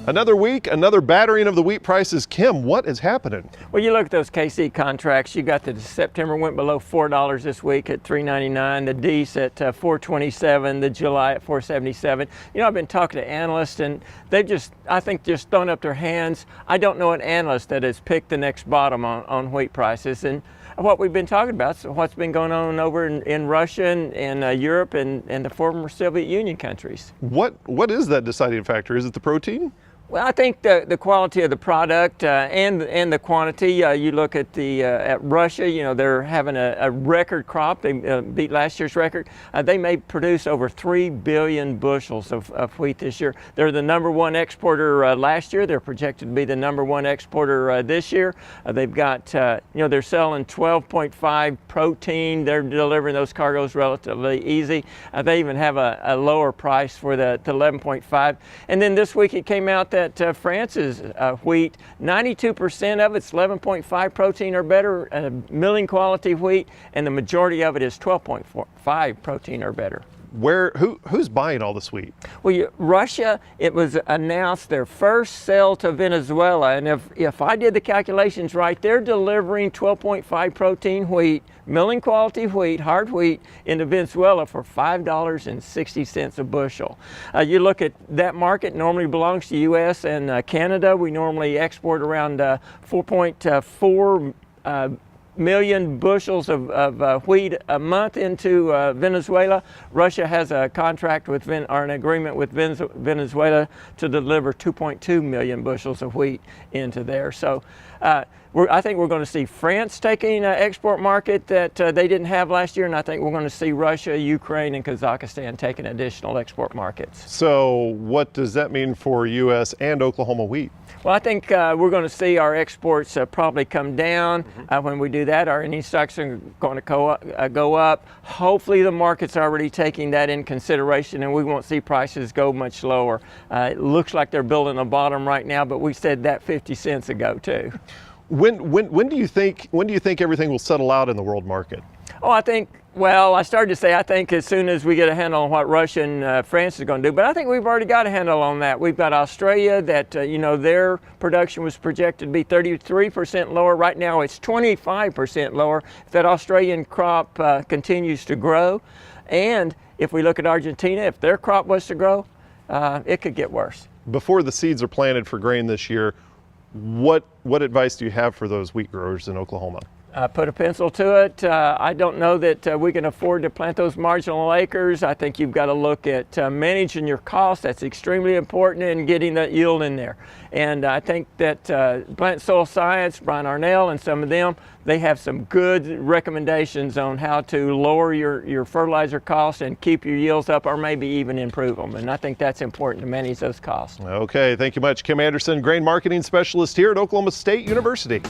Another week, another battering of the wheat prices. Kim, what is happening? Well, you look at those KC contracts. You got the September went below $4 this week at $3.99. The D's at $4.27. The July at $4.77. You know, I've been talking to analysts, and they've I think, thrown up their hands. I don't know an analyst that has picked the next bottom on wheat prices. And what we've been talking about is what's been going on over in Russia and Europe and the former Soviet Union countries. What is that deciding factor? Is it the protein? Well, I think the quality of the product and the quantity. You look at at Russia. You know, they're having a record crop. They beat last year's record. They may produce over 3 billion bushels of wheat this year. They're the #1 exporter last year. They're projected to be the #1 exporter this year. They've got they're selling 12.5 protein. They're delivering those cargoes relatively easy. They even have a lower price for the 11.5. And then this week it came out that France's wheat, 92% of it's 11.5 protein or better, milling quality wheat, and the majority of it is 12.5 protein or better. Who's buying all this wheat? Well, Russia, it was announced their first sale to Venezuela, and if I did the calculations right, they're delivering 12.5 protein wheat, milling quality wheat, hard wheat, into Venezuela for $5.60 a bushel. You look at that market, normally belongs to U.S. and Canada. We normally export around 4.4 million bushels of wheat a month into Venezuela. Russia has a contract with an agreement with Venezuela to deliver 2.2 million bushels of wheat into there. So I think we're going to see France taking an export market that they didn't have last year, and I think we're going to see Russia, Ukraine, and Kazakhstan taking additional export markets. So what does that mean for U.S. and Oklahoma wheat? Well, I think we're going to see our exports probably come down. When we do that, our ending stocks are going to go up. Hopefully the market's already taking that in consideration, and we won't see prices go much lower. It looks like they're building a bottom right now, but we said that 50 cents ago too. When do you think everything will settle out in the world market? Oh, I started to say I think as soon as we get a handle on what Russia and France is going to do, but I think we've already got a handle on that. We've got Australia that, their production was projected to be 33% lower. Right now it's 25% lower if that Australian crop continues to grow. And if we look at Argentina, if their crop was to grow, it could get worse. Before the seeds are planted for grain this year, what advice do you have for those wheat growers in Oklahoma? Put a pencil to it. I don't know that we can afford to plant those marginal acres. I think you've got to look at managing your costs. That's extremely important, in getting that yield in there. And I think that Plant Soil Science, Brian Arnell and some of them, they have some good recommendations on how to lower your fertilizer costs and keep your yields up, or maybe even improve them. And I think that's important to manage those costs. Okay, thank you much. Kim Anderson, Grain Marketing Specialist here at Oklahoma State University.